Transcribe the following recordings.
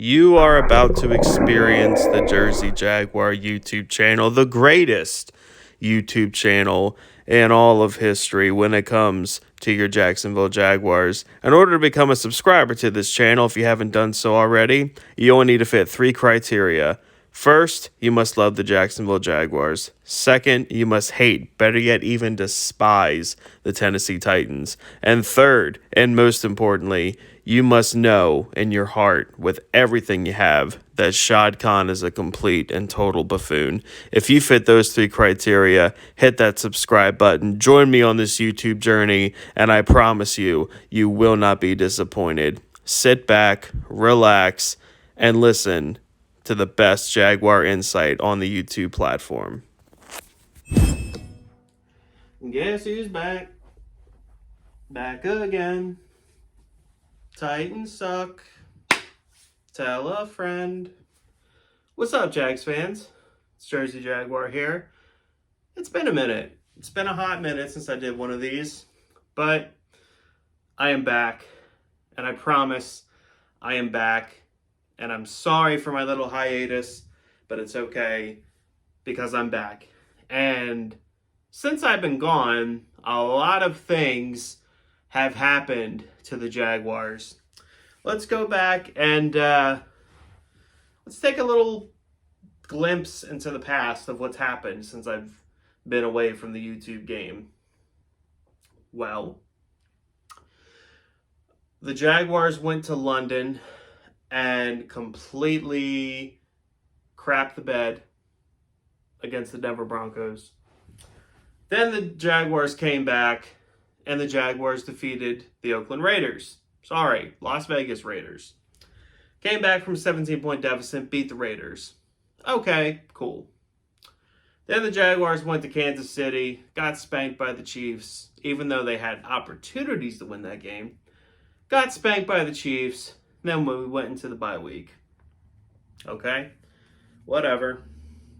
You are about to experience the Jersey Jaguar YouTube channel, the greatest YouTube channel in all of history when it comes to your Jacksonville Jaguars. In order to become a subscriber to this channel, if you haven't done so already, you only need to fit 3 criteria. First, you must love the Jacksonville Jaguars. Second, you must hate, better yet even despise, the Tennessee Titans. And third, and most importantly, you must know in your heart with everything you have that Shad Khan is a complete and total buffoon. If you fit those 3 criteria, hit that subscribe button, join me on this YouTube journey, and I promise you, you will not be disappointed. Sit back, relax, and listen to the best Jaguar insight on the YouTube platform. Guess who's back? Back again. Titans suck. Tell a friend. What's up, Jags fans? It's Jersey Jaguar here. It's been a minute. It's been a hot minute since I did one of these, but I am back, and I promise I am back. And I'm sorry for my little hiatus, but it's okay because I'm back. And since I've been gone, a lot of things have happened to the Jaguars. Let's go back and let's take a little glimpse into the past of what's happened since I've been away from the YouTube game. Well, the Jaguars went to London and completely crapped the bed against the Denver Broncos. Then the Jaguars came back, and the Jaguars defeated the Oakland Raiders. Sorry, Las Vegas Raiders. Came back from a 17-point deficit, beat the Raiders. Okay, cool. Then the Jaguars went to Kansas City, got spanked by the Chiefs, even though they had opportunities to win that game. Got spanked by the Chiefs. Then we went into the bye week. Okay, whatever.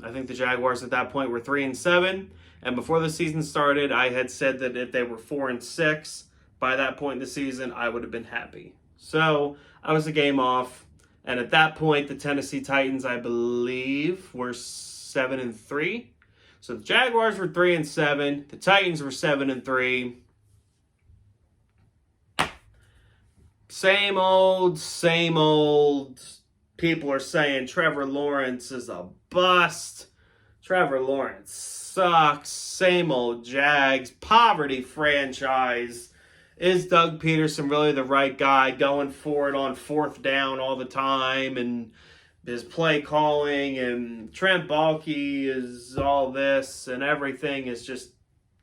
I think the Jaguars at that point were 3-7. And before the season started, I had said that if they were 4-6 by that point in the season, I would have been happy. So I was a game off. And at that point, the Tennessee Titans, I believe, were 7-3. So the Jaguars were 3-7. The Titans were 7-3. Same old. People are saying Trevor Lawrence is a bust. Trevor Lawrence sucks. Same old Jags. Poverty franchise. Is Doug Peterson really the right guy going for it on 4th down all the time? And his play calling and Trent Baalke is all this and everything is just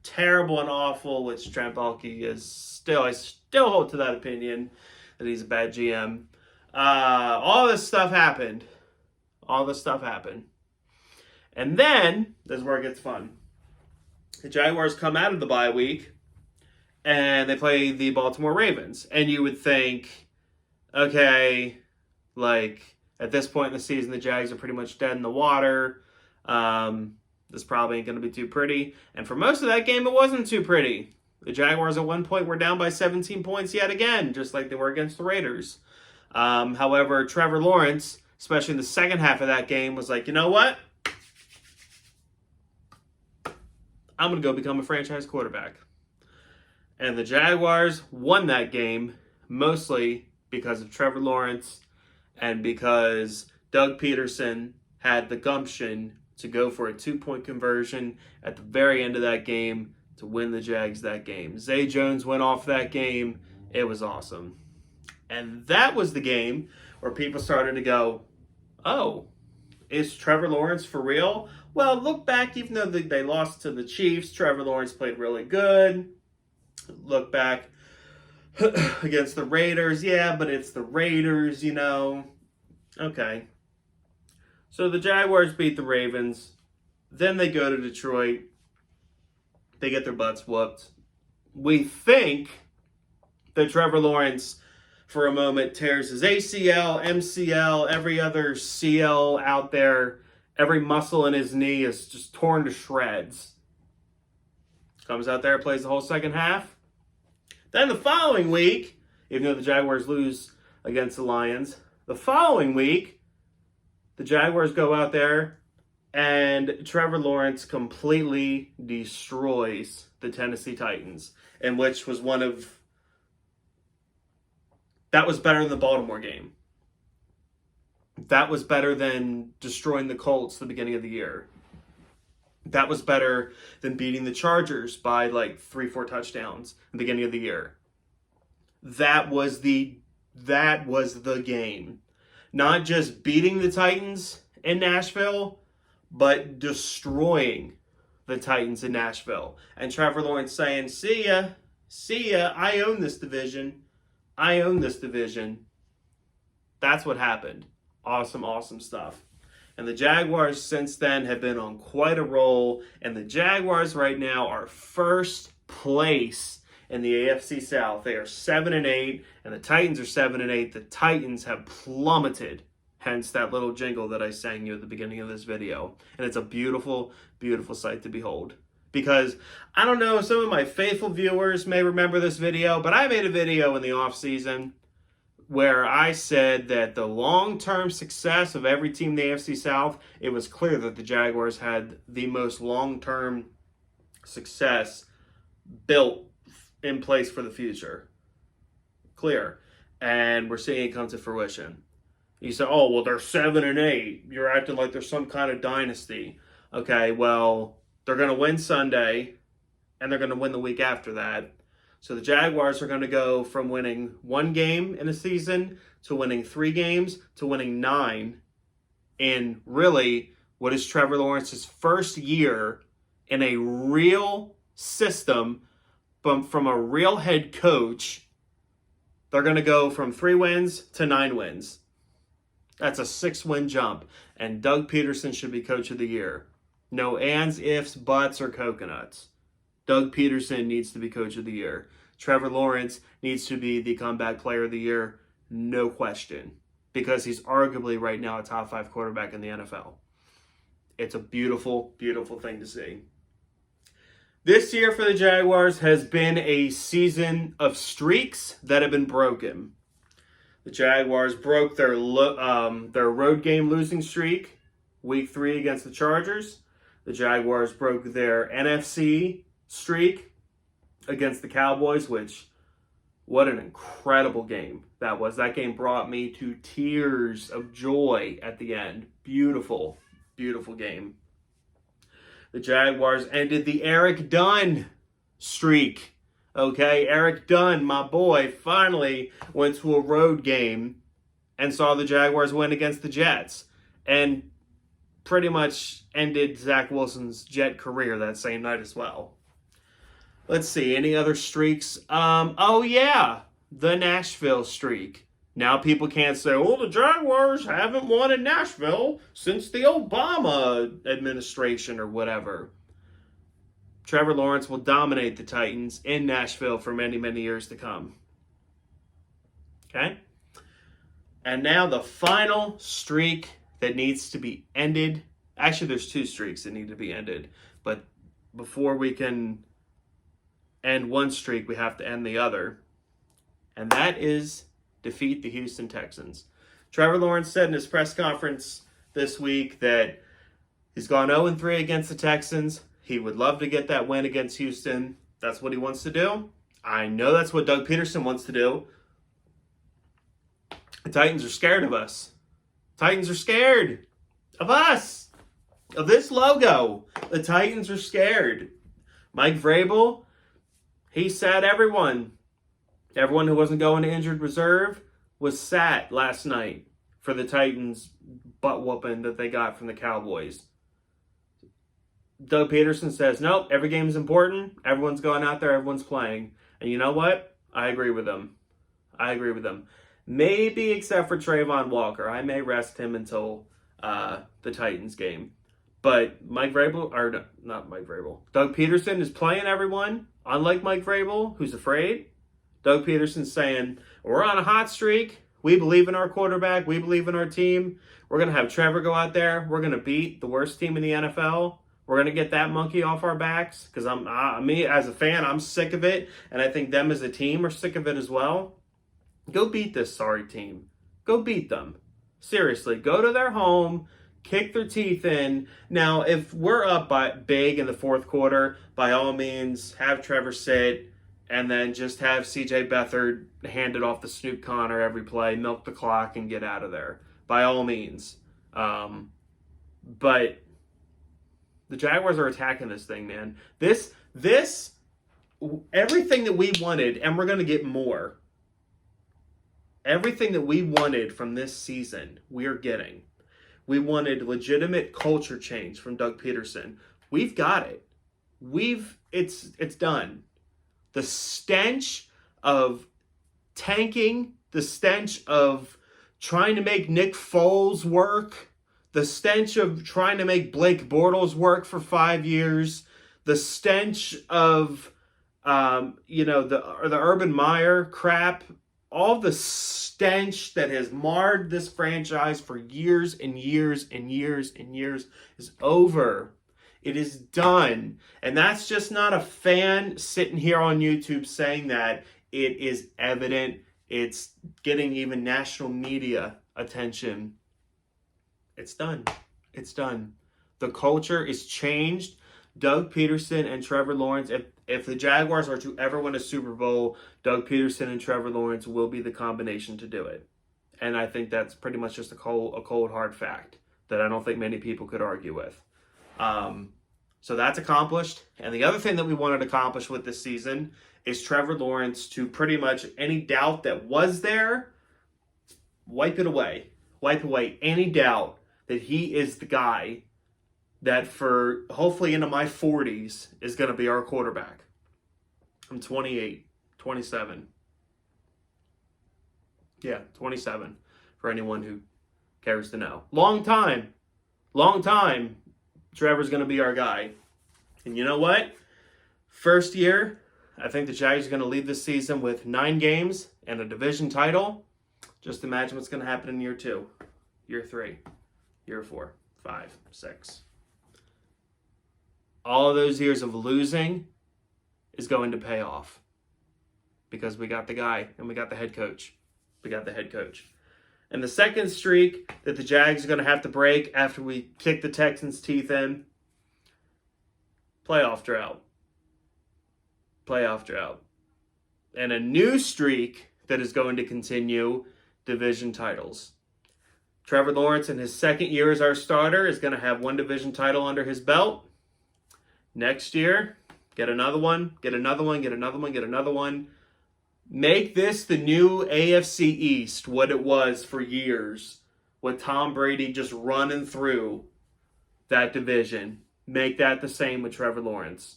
terrible and awful, which Trent Baalke is still. I still hold to that opinion that he's a bad GM. All this stuff happened. And then, this is where it gets fun. The Jaguars come out of the bye week, and they play the Baltimore Ravens. And you would think, okay, like, at this point in the season, the Jags are pretty much dead in the water. This probably ain't going to be too pretty. And for most of that game, it wasn't too pretty. The Jaguars at one point were down by 17 points yet again, just like they were against the Raiders. However, Trevor Lawrence, especially in the second half of that game, was like, you know what? I'm going to go become a franchise quarterback. And the Jaguars won that game mostly because of Trevor Lawrence and because Doug Peterson had the gumption to go for a 2-point conversion at the very end of that game to win the Jags that game. Zay Jones went off that game. It was awesome. And that was the game where people started to go, oh, is Trevor Lawrence for real? Well, look back, even though they lost to the Chiefs, Trevor Lawrence played really good. Look back against the Raiders. Yeah, but it's the Raiders, you know. Okay. So the Jaguars beat the Ravens. Then they go to Detroit. They get their butts whooped. We think that Trevor Lawrence, for a moment, tears his ACL, MCL, every other CL out there. Every muscle in his knee is just torn to shreds. Comes out there, plays the whole second half. Then the following week, even though the Jaguars lose against the Lions, The following week, the Jaguars go out there and Trevor Lawrence completely destroys the Tennessee Titans, in which was that was better than the Baltimore game. That was better than destroying the Colts at the beginning of the year. That was better than beating the Chargers by like 3-4 touchdowns at the beginning of the year. That was the game. Not just beating the Titans in Nashville, but destroying the Titans in Nashville. And Trevor Lawrence saying, see ya, I own this division. That's what happened. Awesome stuff. And the Jaguars since then have been on quite a roll. And the Jaguars right now are first place in the AFC South. They are 7-8, and the Titans are 7-8. The Titans have plummeted. Hence that little jingle that I sang you at the beginning of this video. And it's a beautiful, beautiful sight to behold. Because, I don't know, some of my faithful viewers may remember this video, but I made a video in the offseason where I said that the long-term success of every team in the AFC South, it was clear that the Jaguars had the most long-term success built in place for the future. Clear. And we're seeing it come to fruition. You say, oh, well, they're 7-8. You're acting like there's some kind of dynasty. Okay, well, they're going to win Sunday, and they're going to win the week after that. So the Jaguars are going to go from winning 1 game in a season to winning 3 games to winning 9 in really what is Trevor Lawrence's first year in a real system from a real head coach. They're going to go from 3 wins to 9 wins. That's a 6-win jump. And Doug Peterson should be coach of the year. No ands, ifs, buts, or coconuts. Doug Peterson needs to be coach of the year. Trevor Lawrence needs to be the comeback player of the year, no question, because he's arguably right now a top 5 quarterback in the NFL. It's a beautiful, beautiful thing to see. This year for the Jaguars has been a season of streaks that have been broken. The Jaguars broke their road game losing streak, week 3 against the Chargers. The Jaguars broke their NFC streak against the Cowboys, which, what an incredible game that was. That game brought me to tears of joy at the end. Beautiful, beautiful game. The Jaguars ended the Eric Dunn streak. Okay, Eric Dunn, my boy, finally went to a road game and saw the Jaguars win against the Jets. And pretty much ended Zach Wilson's Jet career that same night as well. Let's see, any other streaks? Oh yeah, the Nashville streak. Now people can't say, oh, the Jaguars haven't won in Nashville since the Obama administration or whatever. Trevor Lawrence will dominate the Titans in Nashville for many, many years to come. Okay? And now the final streak that needs to be ended. Actually, there's 2 streaks that need to be ended. But before we can end one streak, we have to end the other. And that is defeat the Houston Texans. Trevor Lawrence said in his press conference this week that he's gone 0-3 against the Texans. He would love to get that win against Houston. That's what he wants to do. I know that's what Doug Peterson wants to do. The Titans are scared of us. Titans are scared of us. Of this logo. The Titans are scared. Mike Vrabel, he sat everyone. Everyone who wasn't going to injured reserve was sat last night for the Titans butt whooping that they got from the Cowboys. Doug Peterson says, nope, every game is important. Everyone's going out there. Everyone's playing. And you know what? I agree with them. Maybe except for Trayvon Walker. I may rest him until the Titans game. But Mike Vrabel, or not Mike Vrabel, Doug Peterson is playing everyone. Unlike Mike Vrabel, who's afraid. Doug Peterson's saying, we're on a hot streak. We believe in our quarterback. We believe in our team. We're going to have Trevor go out there. We're going to beat the worst team in the NFL. We're going to get that monkey off our backs because me as a fan, I'm sick of it. And I think them as a team are sick of it as well. Go beat this sorry team. Go beat them. Seriously, go to their home, kick their teeth in. Now, if we're up by big in the fourth quarter, by all means, have Trevor sit, and then just have C.J. Beathard hand it off to Snoop Connor every play, milk the clock, and get out of there. By all means. But the Jaguars are attacking this thing, man. This, everything that we wanted, and we're going to get more. Everything that we wanted from this season, we are getting. We wanted legitimate culture change from Doug Peterson. We've got it. It's done. The stench of tanking, the stench of trying to make Nick Foles work, the stench of trying to make Blake Bortles work for 5 years, the stench of the Urban Meyer crap, all the stench that has marred this franchise for years and years and years and years is over. It is done. And that's just not a fan sitting here on YouTube saying that. It is evident. It's getting even national media attention. It's done. It's done. The culture is changed. Doug Peterson and Trevor Lawrence, if the Jaguars are to ever win a Super Bowl, Doug Peterson and Trevor Lawrence will be the combination to do it. And I think that's pretty much just a cold hard fact that I don't think many people could argue with. So that's accomplished. And the other thing that we wanted to accomplish with this season is Trevor Lawrence to pretty much any doubt that was there, wipe it away. Wipe away any doubt that he is the guy that for hopefully into my 40s is going to be our quarterback. I'm 28, 27. Yeah, 27 for anyone who cares to know. Long time, Trevor's going to be our guy. And you know what? First year, I think the Jags are going to leave this season with 9 games and a division title. Just imagine what's going to happen in year 2, year 3, year 4, 5, 6. All of those years of losing is going to pay off because we got the guy and we got the head coach. And the second streak that the Jags are going to have to break after we kick the Texans' teeth in, playoff drought. And a new streak that is going to continue, division titles. Trevor Lawrence in his second year as our starter is going to have 1 division title under his belt. Next year, get another one. Make this the new AFC East, what it was for years, with Tom Brady just running through that division. Make that the same with Trevor Lawrence.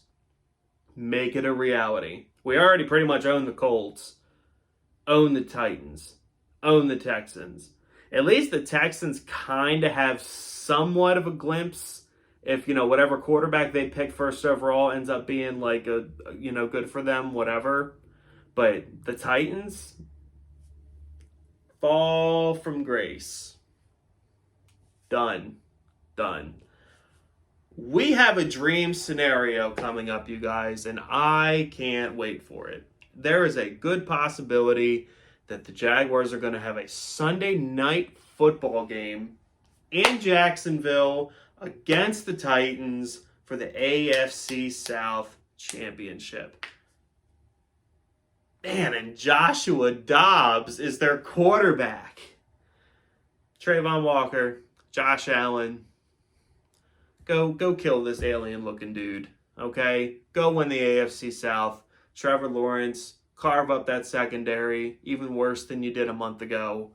Make it a reality. We already pretty much own the Colts, own the Titans, own the Texans. At least the Texans kind of have somewhat of a glimpse if, whatever quarterback they pick first overall ends up being like good for them, whatever. But the Titans fall from grace. Done. We have a dream scenario coming up, you guys, and I can't wait for it. There is a good possibility that the Jaguars are going to have a Sunday night football game in Jacksonville against the Titans for the AFC South Championship. Man, and Joshua Dobbs is their quarterback. Trayvon Walker, Josh Allen, go kill this alien-looking dude, okay? Go win the AFC South. Trevor Lawrence, carve up that secondary, even worse than you did a month ago.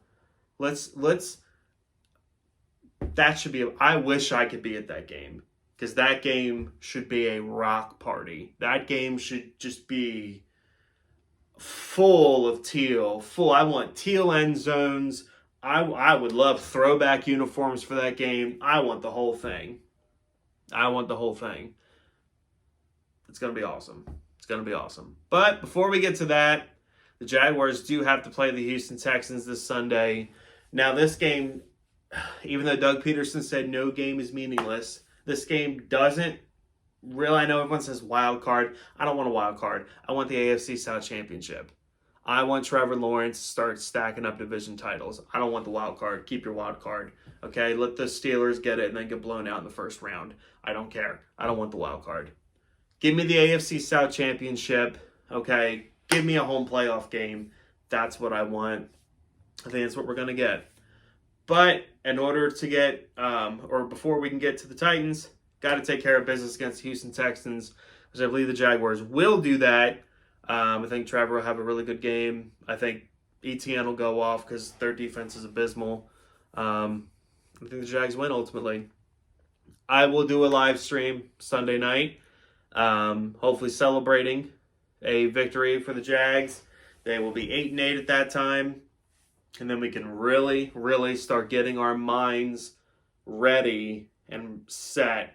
That should be, I wish I could be at that game, because that game should be a rock party. That game should just be full of teal. I want teal end zones. I would love throwback uniforms for that game. I want the whole thing. It's going to be awesome. But before we get to that, the Jaguars do have to play the Houston Texans this Sunday. Now, this game, even though Doug Peterson said no game is meaningless, this game doesn't really, I know everyone says wild card. I don't want a wild card. I want the AFC South Championship. I want Trevor Lawrence to start stacking up division titles. I don't want the wild card. Keep your wild card. Okay, let the Steelers get it and then get blown out in the first round. I don't care. I don't want the wild card. Give me the AFC South Championship. Okay, give me a home playoff game. That's what I want. I think that's what we're going to get. But in order to get, or before we can get to the Titans, got to take care of business against the Houston Texans, because I believe the Jaguars will do that. I think Trevor will have a really good game. I think ETN will go off because their defense is abysmal. I think the Jags win ultimately. I will do a live stream Sunday night, hopefully celebrating a victory for the Jags. They will be 8-8 at that time. And then we can really, really start getting our minds ready and set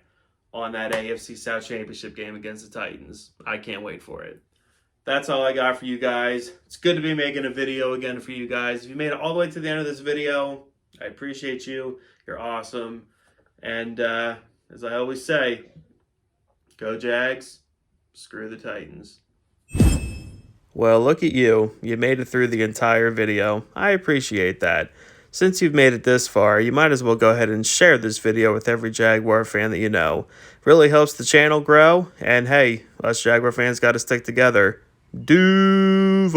on that AFC South Championship game against the Titans. I can't wait for it. That's all I got for you guys. It's good to be making a video again for you guys. If you made it all the way to the end of this video, I appreciate you. You're awesome. And as I always say, go Jags, screw the Titans. Well, look at you. You made it through the entire video. I appreciate that. Since you've made it this far, you might as well go ahead and share this video with every Jaguar fan that you know. Really helps the channel grow, and hey, us Jaguar fans got to stick together. Duval!